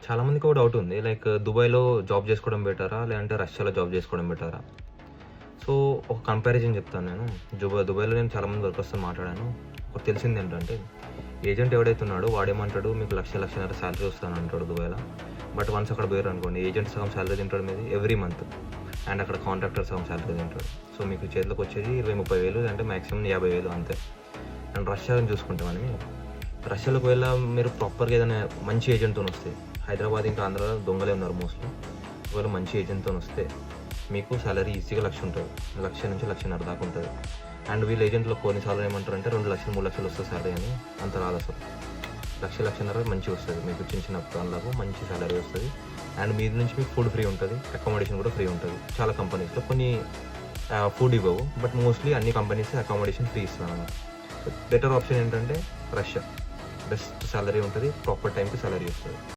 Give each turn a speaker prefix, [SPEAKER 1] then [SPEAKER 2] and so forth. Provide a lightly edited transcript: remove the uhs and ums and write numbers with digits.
[SPEAKER 1] చాలామందికి ఒక డౌట్ ఉంది. లైక్ దుబాయ్‌లో జాబ్ చేసుకోవడం బెటరా? లేదంటే రష్యాలో జాబ్ చేసుకోవడం బెటరా? సో, ఒక కంపారిజన్ చెప్తాను నేను. దుబాయ్‌లో నేను చాలామంది వర్కర్స్‌తో మాట్లాడాను. ఒకటి తెలిసిందేంటంటే, ఏజెంట్ ఎవడైతే ఉన్నాడో వాడేమంటాడు, మీకు 1,00,000 శాలరీ వస్తదంటాడు దుబాయ్‌లో. బట్ వన్స్ అక్కడ పోయారనుకోండి, ఏజెంట్ సగం శాలరీ తింటాడు మీది ఎవ్రీ మంత్. అండ్ అక్కడ కాంట్రాక్టర్ సగం శాలరీ తింటాడు. సో, మీకు చేతిలోకి వచ్చేది 20,000, 30,000 లేదంటే మాక్సిమం 50,000 అంతే. అండ్ రష్యాని చూసుకుంటే రష్యాలోకి మీరు ప్రాపర్‌గా ఏదైనా మంచి ఏజెంట్‌తోనొస్తే, హైదరాబాద్ ఇంకా ఆంధ్రాలో దొంగలే ఉన్నారు మోస్ట్‌లీ. ఒకవేళ మంచి ఏజెంట్‌తోనొస్తే మీకు సాలరీ ఈజీగా 1,00,000 ఉంటుంది. 1,00,000 నుంచి 1,50,000 దాకా ఉంటుంది. అండ్ వీళ్ళ ఏజెంట్‌లో కొన్నిసార్లు ఏమంటారంటే 2,00,000, 3,00,000 వస్తుంది సాలరీ అని. అంత రాదు అసలు. 1,00,000, 1,50,000 మంచిగా వస్తుంది. మీకు చిన్న చిన్న పనులకు మంచి సాలరీ వస్తుంది. అండ్ మీది నుంచి మీకు ఫుడ్ ఫ్రీ ఉంటుంది. అకామిడేషన్ కూడా ఫ్రీ ఉంటుంది. చాలా కంపెనీస్‌లో కొన్ని ఫుడ్ ఇవ్వవు. బట్ మోస్ట్‌లీ అన్ని కంపెనీస్ అకామిడేషన్ ఫ్రీ ఇస్తున్నారన్నమాట. బెటర్ ఆప్షన్ ఏంటంటే రష్యా. బెస్ట్ సాలరీ ఉంటుంది. ప్రాపర్ టైంకి సాలరీ వస్తుంది.